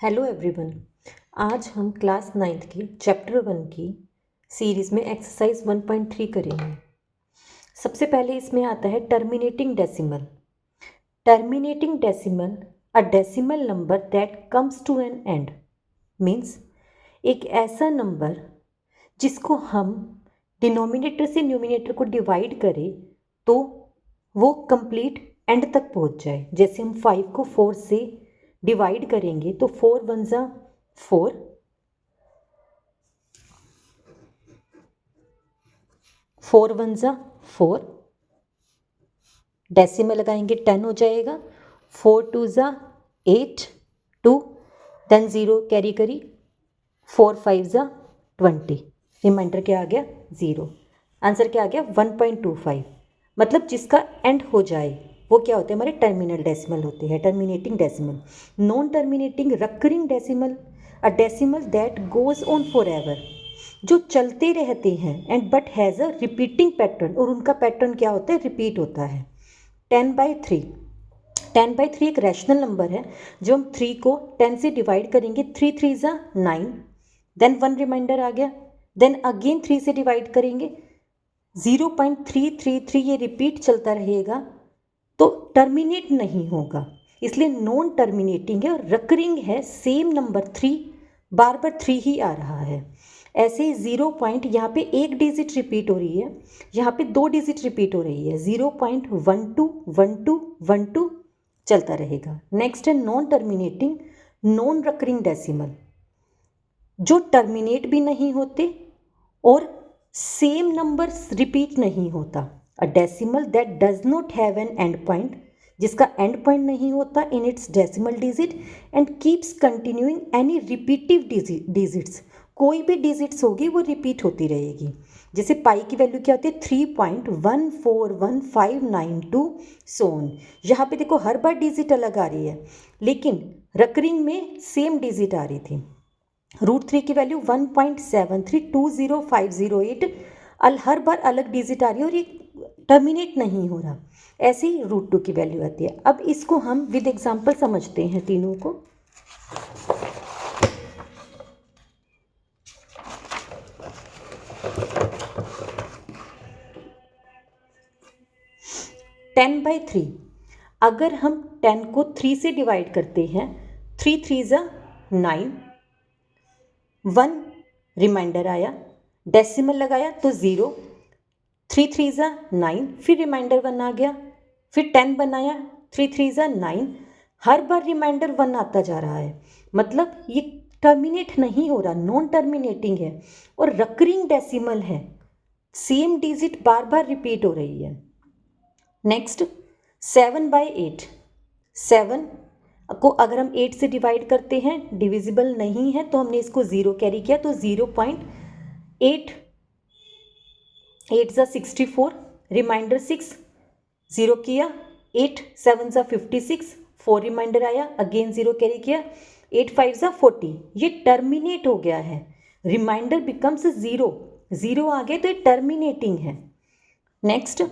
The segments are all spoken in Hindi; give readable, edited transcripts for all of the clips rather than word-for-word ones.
Hello everyone. आज हम क्लास 9th की चैप्टर 1 की सीरीज़ में एक्सरसाइज 1.3 करेंगे। सबसे पहले इसमें आता है terminating decimal. Terminating decimal a decimal number that comes to an end means एक ऐसा नंबर जिसको हम डिनोमिनेटर से न्यूमिनेटर को डिवाइड करें तो वो कंप्लीट एंड तक पहुंच जाए। जैसे हम 5 को 4 से डिवाइड करेंगे तो 4 1 जा 4, 4 1 जा 4, डेसिमल लगाएंगे 10 हो जाएगा। 4 2 जा 8, 2 देन 0 कैरी करी, 4 5 जा 20, रिमाइंडर क्या आ गया 0। आंसर क्या आ गया 1.25। मतलब जिसका एंड हो जाए वो क्या होते हैं हमारे टर्मिनल डेसिमल होते हैं, terminating decimal. Non terminating recurring decimal a decimal that goes on forever, जो चलते रहते हैं and but has a repeating pattern, और उनका पैटर्न क्या होता है रिपीट होता है। 10/3, 10/3 एक रैशनल नंबर है। जो हम 3 को 10 से डिवाइड करेंगे, 3 3 जा 9, देन 1 रिमाइंडर आ गया, देन अगेन 3 से डिवाइड करेंगे 0.333, ये रिपीट चलता रहेगा तो टर्मिनेट नहीं होगा, इसलिए नॉन टर्मिनेटिंग है और रकरिंग है। सेम नंबर 3 बार बार 3 ही आ रहा है। ऐसे ही 0 पॉइंट, यहाँ पे एक डिजिट रिपीट हो रही है, यहाँ पे 2 डिजिट रिपीट हो रही है, 0.121212 चलता रहेगा। नेक्स्ट है नॉन टर्मिनेटिंग नॉन रकरिंग डेसिमल, जो टर्मिनेट भी नहीं होते और सेम नंबर रिपीट नहीं होता। अ decimal that does not have an and point, जिसका एंड पॉइंट नहीं होता in its decimal digit and keeps continuing any repetitive digits, कोई भी डिजिट्स होगी वो रिपीट होती रहेगी। जैसे पाई की वैल्यू क्या होती है 3.141592 सोन। यहाँ पे देखो हर बार डिजिट अलग आ रही है, लेकिन रकरिंग में सेम डिजिट आ रही थी। √3 की वैल्यू 1.7320,508, हर बार अलग डिजिट आ रही है और ये टर्मिनेट नहीं हो रहा। ऐसे ही √2 की वैल्यू आती है। अब इसको हम विद एग्जांपल समझते हैं तीनों को। टेन बाई थ्री, अगर हम 10 को 3 से डिवाइड करते हैं, 3 3 जा 9, 1 रिमाइंडर आया, डेसिमल लगाया तो 0, 3 3 जा 9, फिर रिमाइंडर 1 आ गया, फिर 10 बनाया, 3 3 जा 9, हर बार रिमाइंडर 1 आता जा रहा है। मतलब ये टर्मिनेट नहीं हो रहा, नॉन टर्मिनेटिंग है और रकरिंग डेसिमल है, सेम डिजिट बार बार रिपीट हो रही है। नेक्स्ट 7/8, 7 को अगर हम 8 से डिवाइड करते हैं डिविजिबल नहीं है तो हमने इसको 0 कैरी किया तो 0.8, 8 जा 64, रिमाइंडर 6, 0 किया, 8 7 जा 56, 4 रिमाइंडर आया, अगेन 0 कैरी किया, 8 5 जा 40, ये टर्मिनेट हो गया है। रिमाइंडर बिकम्स 0, 0 आ गया तो ये टर्मिनेटिंग है। नेक्स्ट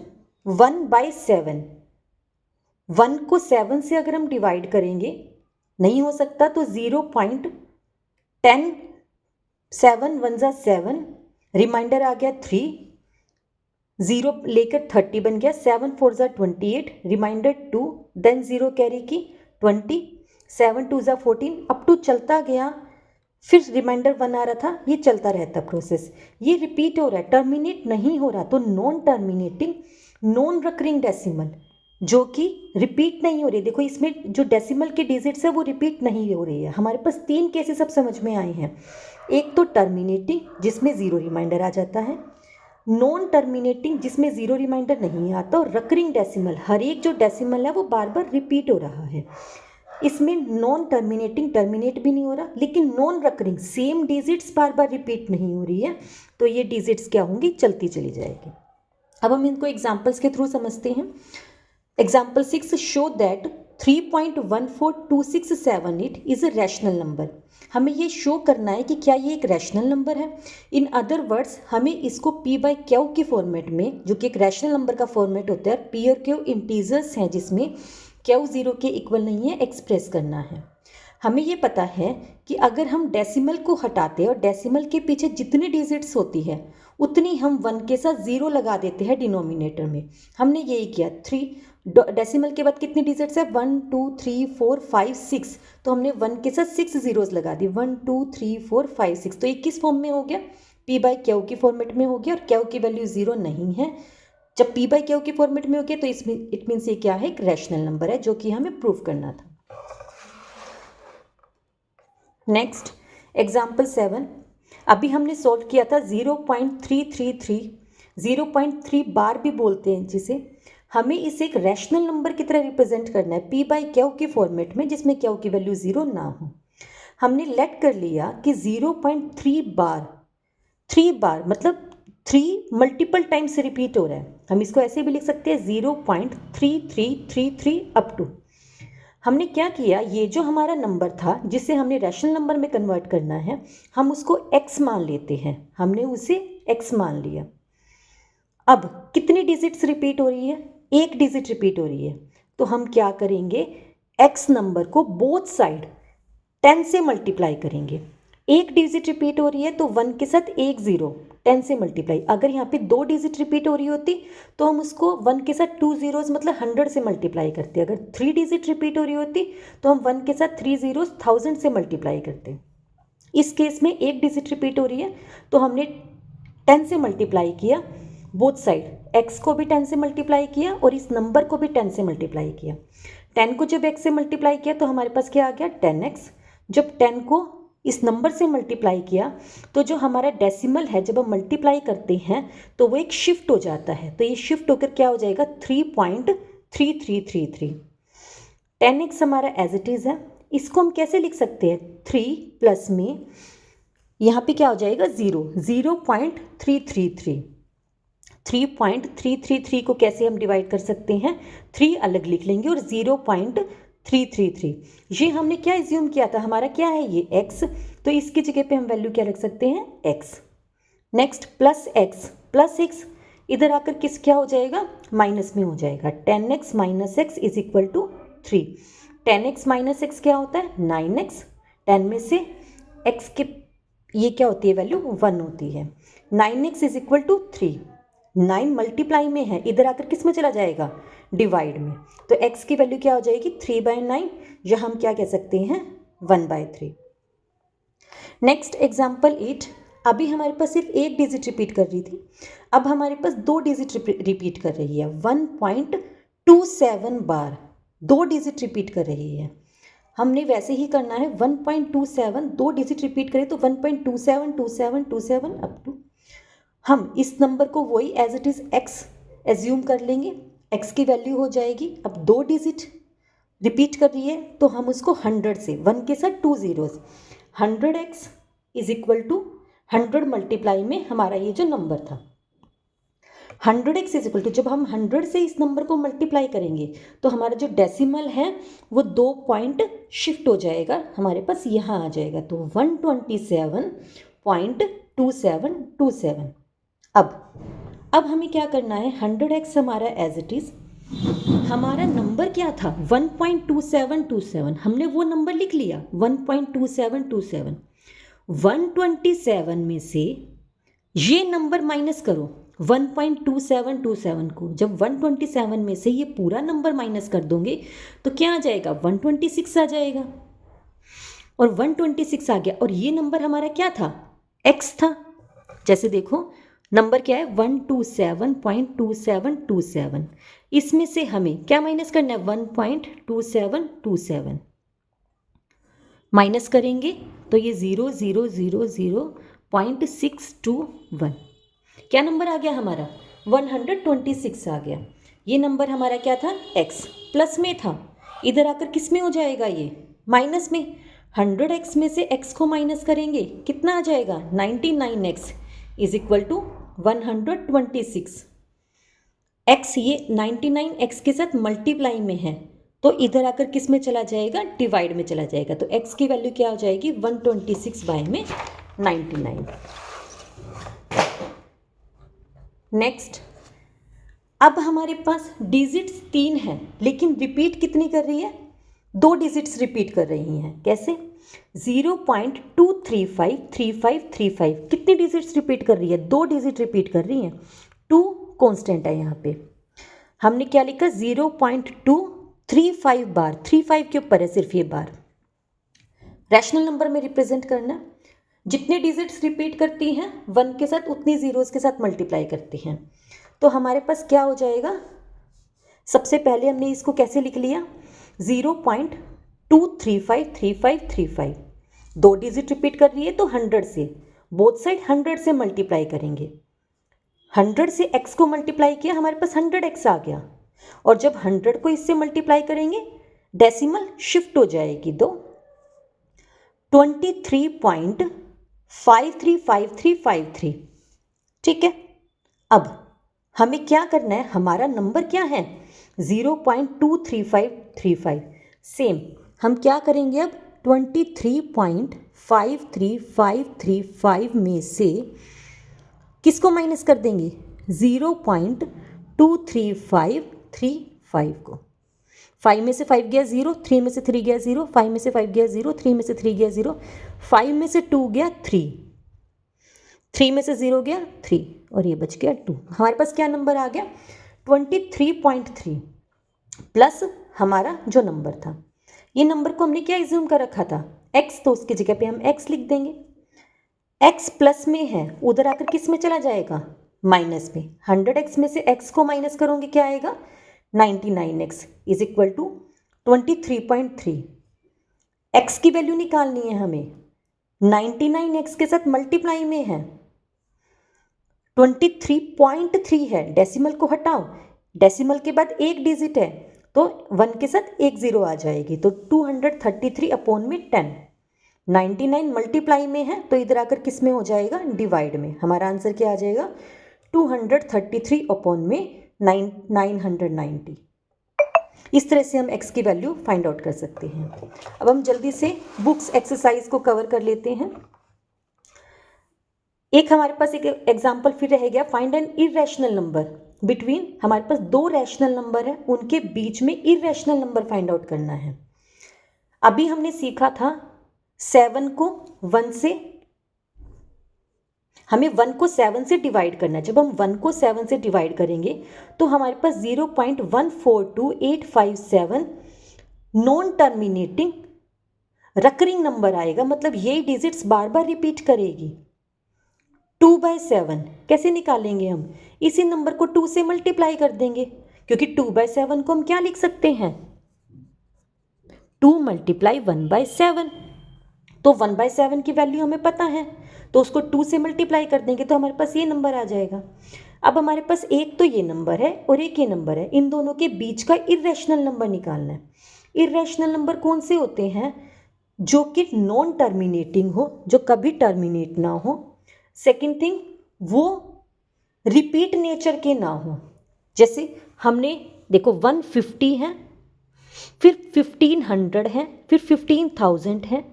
1/7, 1 को 7 से अगर हम डिवाइड करेंगे नहीं हो सकता तो 0.10, 7 1 जा 7, रिमाइंडर आ गया 3, 0 लेकर 30 बन गया, 7 4 जा 28, रिमाइंडर 2, देन 0 कैरी की 20, 7 2 जा 14, अप टू चलता गया, फिर रिमाइंडर 1 आ रहा था, ये चलता रहता प्रोसेस, ये रिपीट हो रहा है, टर्मिनेट नहीं हो रहा। तो नॉन टर्मिनेटिंग नॉन रकरिंग डेसिमल जो कि रिपीट नहीं हो रही। देखो इसमें जो डेसिमल के डिजिट्स है वो रिपीट नहीं हो रही है। हमारे पास 3 केसेस अब समझ में आए हैं। एक तो टर्मिनेटिंग जिसमें 0 रिमाइंडर आ जाता है, नॉन टर्मिनेटिंग जिसमें 0 रिमाइंडर नहीं आता, और रकरिंग डेसिमल हर एक जो डेसिमल है वो बार बार रिपीट हो रहा है। इसमें नॉन टर्मिनेटिंग टर्मिनेट भी नहीं हो रहा, लेकिन नॉन रकरिंग सेम डिजिट्स बार बार रिपीट नहीं हो रही है, तो ये डिजिट्स क्या होंगी चलती चली जाएगी। अब हम इनको एग्जाम्पल्स के थ्रू समझते हैं। Example 6 show that 3.142678 is a rational number. हमें ये शो करना है कि क्या ये एक रैशनल नंबर है। इन अदर वर्ड्स हमें इसको P/Q के फॉर्मेट में, जो कि एक रैशनल नंबर का फॉर्मेट होता है, P और Q इंटीजर्स हैं जिसमें Q 0 के इक्वल नहीं है, एक्सप्रेस करना है। हमें ये पता है कि अगर हम डेसिमल को हटाते हैं और डेसिमल के पीछे जितनी डिजिट्स होती है उतनी हम 1 के साथ 0 लगा देते हैं डिनोमिनेटर में। हमने यही किया। 3 डेसिमल के बाद कितनी डिजिट्स है? 1 2 3 4 5 6, तो हमने 1 के साथ 6 जीरोस लगा दी। 1 2 3 4 5 6, तो ये किस फॉर्म में हो गया? पी बाई क्यू की फॉर्मेट में हो गया, और क्यू की वैल्यू 0 नहीं है। जब पी बाई क्यू की फॉर्मेट में हो गया तो इसमें इट मीन्स ये क्या है? एक रैशनल नंबर है, जो कि हमें प्रूव करना था। नेक्स्ट एग्जाम्पल 7, अभी हमने सॉल्व किया था 0.333, 0.3 बार भी बोलते हैं जिसे। हमें इसे एक रैशनल नंबर की तरह रिप्रेजेंट करना है पी बाई क्यू की फॉर्मेट में, जिसमें क्यू की वैल्यू 0 ना हो। हमने लेट कर लिया कि 0.3 बार, 3 बार मतलब 3 मल्टीपल टाइम्स रिपीट हो रहा है। हम इसको ऐसे भी लिख सकते हैं 0.3333 अप टू। हमने क्या किया, ये जो हमारा नंबर था जिसे हमने रैशनल नंबर में कन्वर्ट करना है, हम उसको x मान लेते हैं। हमने उसे x मान लिया। अब कितनी डिजिट्स रिपीट हो रही है? एक डिजिट रिपीट हो रही है। तो हम क्या करेंगे, x नंबर को बोथ साइड 10 से मल्टीप्लाई करेंगे। एक डिजिट रिपीट हो रही है तो 1 के साथ एक 0, 10 से मल्टीप्लाई। अगर यहाँ पे 2 डिजिट रिपीट हो रही होती तो हम उसको 1 के साथ 2 zeros मतलब 100 से मल्टीप्लाई करते। अगर 3 डिजिट रिपीट हो रही होती तो हम 1 के साथ 3 zeros 1000 से मल्टीप्लाई करते। इस केस में एक डिजिट रिपीट हो रही है तो हमने 10 से मल्टीप्लाई किया बोथ साइड, x को भी 10 से मल्टीप्लाई किया और इस नंबर को भी 10 से मल्टीप्लाई किया। 10 को जब x से मल्टीप्लाई किया तो हमारे पास क्या आ गया? 10x। जब 10 को इस नंबर से मल्टीप्लाई किया तो जो हमारा डेसिमल है, जब हम मल्टीप्लाई करते हैं तो वो एक शिफ्ट हो जाता है। तो ये शिफ्ट होकर क्या हो जाएगा? 3.3333। 10x हमारा एज इट इज़ है। इसको हम कैसे लिख सकते हैं? 3 प्लस में यहाँ पे क्या हो जाएगा? 0.333। 3.333 को कैसे हम डिवाइड कर सकते हैं? 3 अलग लिख लेंगे और 0.333, ये हमने क्या एज्यूम किया था? हमारा क्या है ये? x, तो इसकी जगह पे हम वैल्यू क्या रख सकते हैं? x। नेक्स्ट प्लस x इधर आकर किस क्या हो जाएगा? माइनस में हो जाएगा। 10x minus x is equal to 3। 10x minus x क्या होता है? 9x। 10 में से x के ये क्या होती है? वैल्यू 1 होती है। 9x is equal to 3। 9 multiply में है, इधर आकर किस में चला जाएगा? डिवाइड में। तो x की वैल्यू क्या हो जाएगी? 3/9, या हम क्या कह सकते हैं? 1/3। नेक्स्ट एग्जाम्पल 8, अभी हमारे पास सिर्फ एक डिजिट रिपीट कर रही थी, अब हमारे पास 2 डिजिट रिपीट कर रही है। 1.27 बार 2 डिजिट रिपीट कर रही है। हमने वैसे ही करना है। 1.27 2 डिजिट रिपीट करें तो 1.272727 अप टू। हम इस नंबर को वही as it is x assume कर लेंगे। x की वैल्यू हो जाएगी, अब 2 डिजिट रिपीट कर रही है तो हम उसको 100 से, 1 के साथ 2 zeros, 100x is equal to 100 multiply में हमारा ये जो नंबर था 100x इज इक्वल टू, जब हम 100 से इस नंबर को मल्टीप्लाई करेंगे तो हमारा जो डेसिमल है वो 2 पॉइंट शिफ्ट हो जाएगा, हमारे पास यहाँ आ जाएगा। तो 127.2727। अब हमें क्या करना है? 100x हमारा एज इट इज़, हमारा नंबर क्या था? 1.2727, हमने वो नंबर लिख लिया 1.2727। 127 में से ये नंबर माइनस करो 1.2727 को। जब 127 में से ये पूरा नंबर माइनस कर दोगे तो क्या आ जाएगा? 126 आ जाएगा। और 126 आ गया, और ये नंबर हमारा क्या था? x था। जैसे देखो नंबर क्या है? 127.2727। इसमें से हमें क्या माइनस करना है? 1.2727 माइनस करेंगे तो ये 0.621। क्या नंबर आ गया हमारा? 126 आ गया। ये नंबर हमारा क्या था? x प्लस में था, इधर आकर किस में हो जाएगा? ये माइनस में। 100x में से x को माइनस करेंगे, कितना आ जाएगा? 99x is equal to 126। x ये 99x के साथ मल्टीप्लाई में है तो इधर आकर किस में चला जाएगा? डिवाइड में चला जाएगा। तो x की वैल्यू क्या हो जाएगी? 126 बाय में 99। नेक्स्ट, अब हमारे पास डिजिट्स 3 हैं लेकिन रिपीट कितनी कर रही है? दो डिजिट्स रिपीट कर रही हैं। कैसे? 0.2353535 कितनी डिजिट्स रिपीट कर रही है? दो डिजिट रिपीट कर रही हैं। 2 कांस्टेंट है यहाँ पे। हमने क्या लिखा? 0.235 बार, 35 के ऊपर है सिर्फ ये बार। रैशनल नंबर में रिप्रेजेंट करना, जितने डिजिट्स रिपीट करती हैं 1 के साथ उतनी जीरोस के साथ मल्टीप्लाई करती हैं। तो हमारे पास क्या हो जाएगा? सबसे पहले हमने इसको कैसे लिख लिया? 0.2353535 दो डिजिट रिपीट कर रही है तो 100 से, बोथ साइड 100 से मल्टीप्लाई करेंगे। 100 से x को मल्टीप्लाई किया, हमारे पास 100x आ गया। और जब 100 को इससे मल्टीप्लाई करेंगे डेसिमल शिफ्ट हो जाएगी तो 23.535353। ठीक है, अब हमें क्या करना है? हमारा नंबर क्या है? 0.23535। सेम हम क्या करेंगे अब? 23.53535 में से किसको माइनस कर देंगे? 0.23535 को। 5 में से 5 गया 0, 3 में से 3 गया 0, 5 में से 5 गया 0, 3 में से 3 गया 0, 5 में से 2 गया 3, 3 में से 0 गया 3 और ये बच गया 2। हमारे पास क्या नंबर आ गया? 23.3 प्लस हमारा जो नंबर था। ये नंबर को हमने क्या एज्यूम कर रखा था? x, तो उसकी जगह पे हम x लिख देंगे। x प्लस में है, उधर आकर किस में चला जाएगा? माइनस में। 100x में से x को माइनस करोगे क्या आएगा? 99x is equal to 23.3। x की वैल्यू निकालनी है हमें, 99x के साथ मल्टीप्लाई में है, 23.3 है। डेसिमल को हटाओ, डेसिमल के बाद एक डिजिट है तो 1 के साथ एक जीरो आ जाएगी, तो 233 अपॉन में 10। 99 मल्टीप्लाई में है तो इधर आकर किस में हो जाएगा? डिवाइड में। हमारा आंसर क्या आ जाएगा? 233 अपॉन में 990। इस तरह से हम x की वैल्यू फाइंड आउट कर सकते हैं। अब हम जल्दी से बुक्स एक्सरसाइज को कवर कर लेते हैं। एक हमारे पास एक एग्जाम्पल फिर रह गया, find an irrational number between. हमारे पास दो रैशनल नंबर है, उनके बीच में इरेशनल नंबर फाइंड आउट करना है। अभी हमने सीखा था 7 को 1 से, हमें 1 को 7 से डिवाइड करना है। जब हम 1 को 7 से डिवाइड करेंगे तो हमारे पास 0.142857 नॉन टर्मिनेटिंग रकरिंग नंबर आएगा, मतलब ये डिजिट्स बार बार रिपीट करेगी। 2/7 कैसे निकालेंगे हम? इसी नंबर को 2 से मल्टीप्लाई कर देंगे, क्योंकि 2/7 को हम क्या लिख सकते हैं? 2 × 1/7। तो 1/7 की वैल्यू हमें पता है, तो उसको 2 से मल्टीप्लाई कर देंगे तो हमारे पास ये नंबर आ जाएगा। अब हमारे पास एक तो ये नंबर है और एक ये नंबर है, इन दोनों के बीच का इरेशनल नंबर निकालना है। इरेशनल नंबर कौन से होते हैं? जो कि नॉन टर्मिनेटिंग हो, जो कभी टर्मिनेट ना हो। सेकेंड थिंग, वो रिपीट नेचर के ना हो। जैसे हमने देखो 150 है, फिर 1500 है, फिर 15,000 है,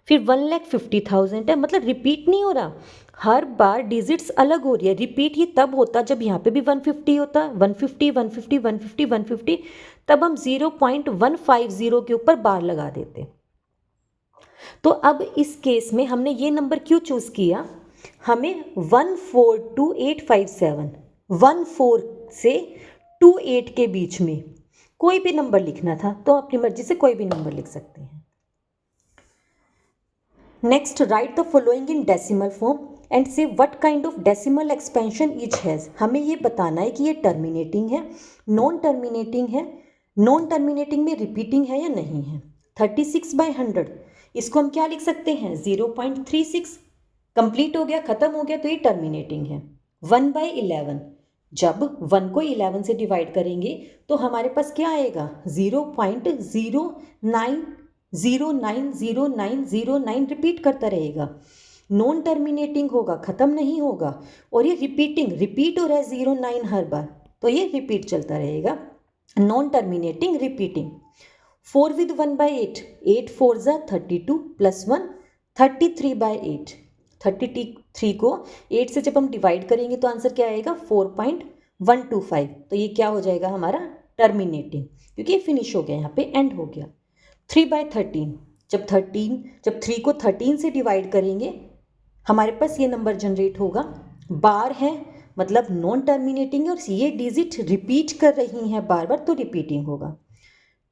फिर 1,50,000 है, मतलब रिपीट नहीं हो रहा, हर बार डिजिट्स अलग हो रही है। रिपीट ये तब होता जब यहाँ पे भी 150 होता, 150 150 150 150, तब हम 0.150 के ऊपर बार लगा देते। तो अब इस केस में हमने ये नंबर क्यों चूज किया? हमें 142857, 14 से 28 के बीच में कोई भी नंबर लिखना था, तो अपनी मर्जी से कोई भी नंबर लिख सकते हैं। Next, write the following in decimal form and say what kind of decimal expansion each has. हमें ये बताना है कि ये टर्मिनेटिंग है, नॉन टर्मिनेटिंग है, नॉन टर्मिनेटिंग में रिपीटिंग है या नहीं है। 36/100 इसको हम क्या लिख सकते हैं? 0.36। कंप्लीट हो गया, खत्म हो गया, तो ये टर्मिनेटिंग है। 1/11 जब 1 को 11 से डिवाइड करेंगे तो हमारे पास क्या आएगा? 0.09090909 रिपीट करता रहेगा। नॉन टर्मिनेटिंग होगा, खत्म नहीं होगा, और ये रिपीट हो रहा है 09 हर बार, तो ये रिपीट चलता रहेगा। Non terminating repeating. 4 with 1/8, 8 4 जा 32 प्लस 1 33/8। 33 को 8 से जब हम डिवाइड करेंगे तो आंसर क्या आएगा? 4.125। तो ये क्या हो जाएगा हमारा? टर्मिनेटिंग, क्योंकि ये फिनिश हो गया, यहाँ पे एंड हो गया। 3/13, जब 3 को 13 से डिवाइड करेंगे हमारे पास ये नंबर जनरेट होगा। बार है मतलब नॉन टर्मिनेटिंग है और ये डिजिट रिपीट कर रही हैं बार बार, तो रिपीटिंग होगा।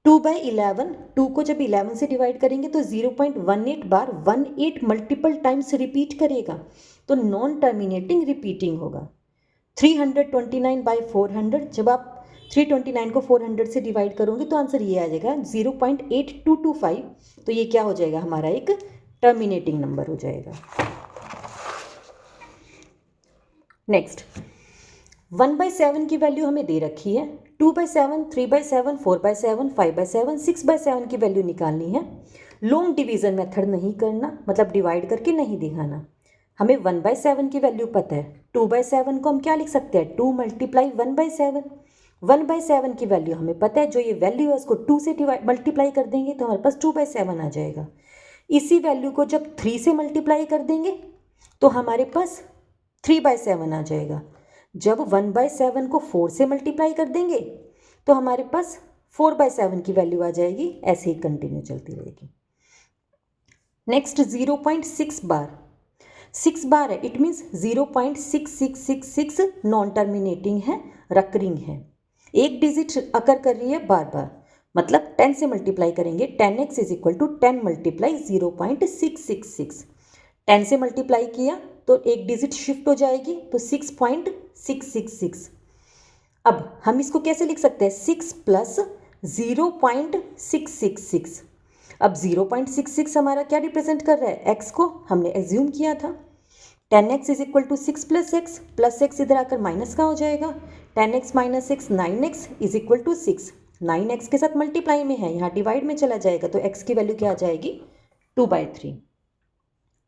2/11, 2 को जब 11 से डिवाइड करेंगे तो 0.18 बार 18 मल्टीपल टाइम्स रिपीट करेगा, तो नॉन टर्मिनेटिंग रिपीटिंग होगा। 329/400, जब आप 329 को 400 से डिवाइड करोगे तो आंसर ये आ जाएगा 0.8225, तो ये क्या हो जाएगा, हमारा एक टर्मिनेटिंग नंबर हो जाएगा। नेक्स्ट 1/7 की वैल्यू हमें दे रखी है, 2/7, 3/7, 4/7, 5/7, 6/7 की वैल्यू निकालनी है। लॉन्ग डिवीजन मेथड नहीं करना, मतलब डिवाइड करके नहीं दिखाना। हमें 1/7 की वैल्यू पता है, 2/7 को हम क्या लिख सकते हैं, 2 × 1/7। 1/7 की वैल्यू हमें पता है, जो ये वैल्यू है उसको 2 से मल्टीप्लाई कर देंगे तो हमारे पास 2/7 आ जाएगा। इसी वैल्यू को जब 3 से मल्टीप्लाई कर देंगे तो हमारे पास 3/7 आ जाएगा। जब 1/7 को 4 से मल्टीप्लाई कर देंगे तो हमारे पास 4/7 की वैल्यू आ जाएगी। ऐसे ही कंटिन्यू चलती रहेगी। नेक्स्ट 0.6 बार, 6 बार है, इट मीन्स 0.6666 नॉन टर्मिनेटिंग है, रकरिंग है। एक डिजिट अकर कर रही है बार बार, मतलब 10 से मल्टीप्लाई करेंगे, 10x = 10 × 0.666। 10 से मल्टीप्लाई किया तो एक डिजिट शिफ्ट हो जाएगी, तो 6.666। अब हम इसको कैसे लिख सकते हैं, 6 + 0.666। अब 0.66 हमारा क्या रिप्रेजेंट कर रहा है, x को हमने एज्यूम किया था। 10x = 6 + x, प्लस x इधर आकर माइनस का हो जाएगा, 10x - x 9x = 6। 9x के साथ मल्टीप्लाई में है, यहाँ डिवाइड में चला जाएगा, तो x की वैल्यू क्या आ जाएगी, 2/3।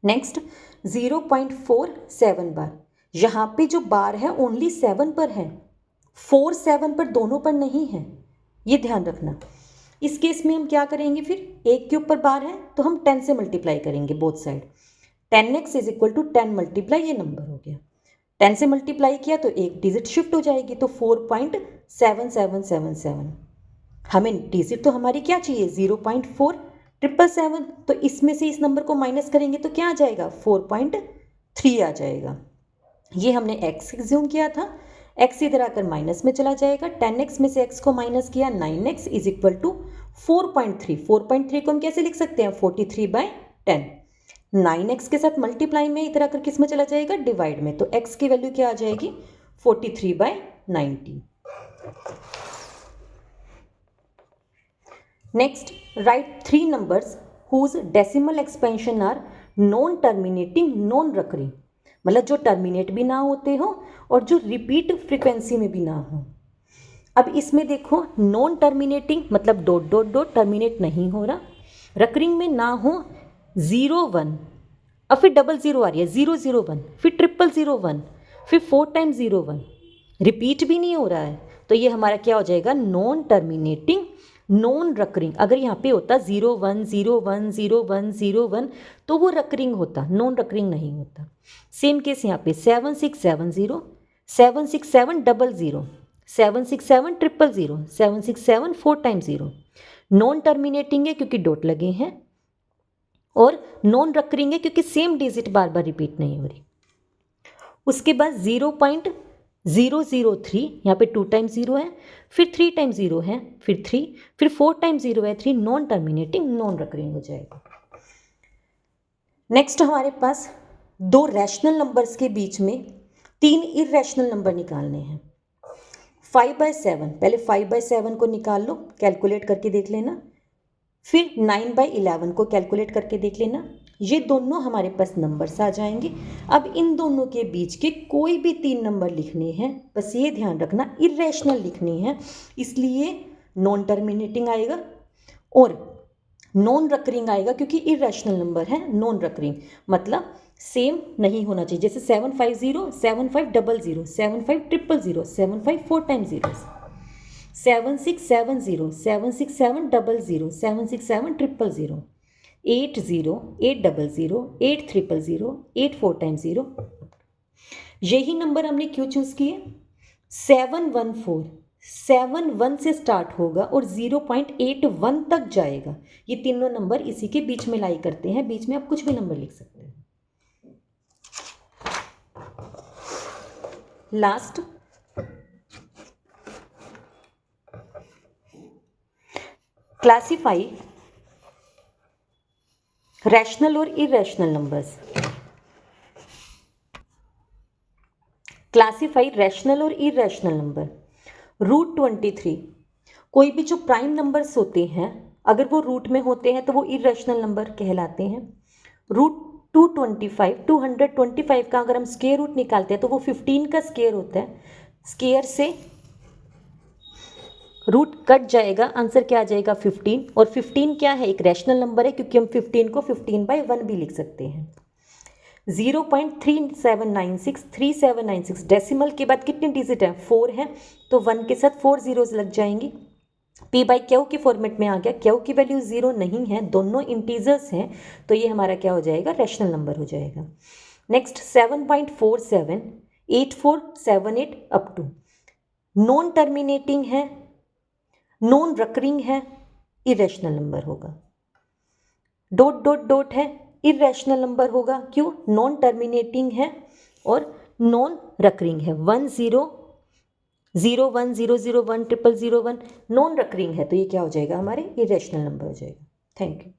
नेक्स्ट 0.47 बार, यहाँ पे जो बार है ओनली 7 पर है, 4 7 पर दोनों पर नहीं है, ये ध्यान रखना। इस केस में हम क्या करेंगे, फिर एक के ऊपर बार है तो हम 10 से मल्टीप्लाई करेंगे बोथ साइड। 10x = 10 मल्टीप्लाई, ये नंबर हो गया। 10 से मल्टीप्लाई किया तो एक डिजिट शिफ्ट हो जाएगी, तो 4.7777। हमें डिजिट तो हमारी क्या चाहिए, 0.4777, तो इसमें से इस नंबर को माइनस करेंगे तो क्या आ जाएगा, 4.3 आ जाएगा। ये हमने x एज्यूम किया था, x इधर आकर माइनस में चला जाएगा, 10x में से x को माइनस किया, 9x = 4.3। 4.3 को हम कैसे लिख सकते हैं, 43/10। 9x के साथ मल्टीप्लाई में इधर आकर किस में चला जाएगा, डिवाइड में, तो x की वैल्यू क्या आ जाएगी, 43/90। Next write 3 numbers whose decimal expansion are non terminating non recurring, मतलब जो टर्मिनेट भी ना होते हो और जो रिपीट फ्रीक्वेंसी में भी ना हो। अब इसमें देखो, नॉन टर्मिनेटिंग मतलब डॉट डॉट डॉट, टर्मिनेट नहीं हो रहा, रकरिंग में ना हो 0 1, अब फिर 00 आ रही है, 001, फिर 000, फिर 4 टाइम्स 01, रिपीट भी नहीं हो रहा है, तो ये हमारा क्या हो जाएगा, नॉन टर्मिनेटिंग नॉन रकरिंग। अगर यहाँ पे होता 01 01 01 01 तो वो रकरिंग होता, नॉन रकरिंग नहीं होता। सेम केस यहाँ पे 7670, 76700, 767 000, 767 4 टाइम्स 0, नॉन टर्मिनेटिंग है क्योंकि डॉट लगे हैं, और नॉन रकरिंग है क्योंकि सेम डिजिट बार बार रिपीट नहीं हो रही। उसके बाद 0.003, यहाँ पे 2 टाइम्स 0 है, फिर 3 टाइम्स 0 है, फिर 3, फिर 4 टाइम्स 0 है, 3, नॉन टर्मिनेटिंग नॉन रकरिंग हो जाएगा। नेक्स्ट हमारे पास 2 रैशनल नंबर्स के बीच में 3 इरैशनल नंबर निकालने हैं। 5/7, पहले 5/7 को निकाल लो, कैलकुलेट करके देख लेना, फिर 9/11 को कैलकुलेट करके देख लेना, ये दोनों हमारे पास नंबर्स आ जाएंगे। अब इन दोनों के बीच के कोई भी 3 नंबर लिखने हैं, बस ये ध्यान रखना इरैशनल लिखनी है, इसलिए नॉन टर्मिनेटिंग आएगा और नॉन रकरिंग आएगा, क्योंकि इरैशनल नंबर है, नॉन रकरिंग मतलब सेम नहीं होना चाहिए। जैसे 750 7500, 75000, 75 4 टाइम्स 0, 7670 76700, 767 000, 80 800, 8000, 8 4 टाइम्स 0। यही नंबर हमने क्यों चूज़ किए, 714 7 1 से स्टार्ट होगा और 0.81 तक जाएगा। ये तीनों नंबर इसी के बीच में लाई करते हैं, बीच में आप कुछ भी नंबर लिख सकते हैं। लास्ट क्लासिफाई रैशनल और इरेशनल नंबर्स। क्लासिफाई रैशनल और इरेशनल नंबर। रूट 23, कोई भी जो प्राइम नंबर्स होते हैं अगर वो रूट में होते हैं तो वो इरेशनल नंबर कहलाते हैं। रूट 225 का अगर हम स्क्वायर रूट निकालते हैं तो वो 15 का स्क्वायर होता है। स्क्वायर से रूट कट जाएगा, आंसर क्या आ जाएगा 15। और 15 क्या है, एक रैशनल नंबर है क्योंकि हम 15 को 15/1 भी लिख सकते हैं। 0.3796 डेसिमल के बाद कितने डिजिट हैं, 4 है, तो 1 के साथ 4 जीरोस लग जाएंगी। पी बाई क्यू के फॉर्मेट में आ गया, क्यू की वैल्यू 0 नहीं है, दोनों इंटीजर्स हैं, तो ये हमारा क्या हो जाएगा, रैशनल नंबर हो जाएगा। Next 7.47 8478 up to, non terminating है, नॉन रकरिंग है, इरेशनल नंबर होगा। डॉट डॉट डॉट है, इरेशनल नंबर होगा, क्यों, नॉन टर्मिनेटिंग है और नॉन रकरिंग है। 1001001001 000 नॉन रकरिंग है, तो ये क्या हो जाएगा, हमारे इरेशनल नंबर हो जाएगा। Thank you.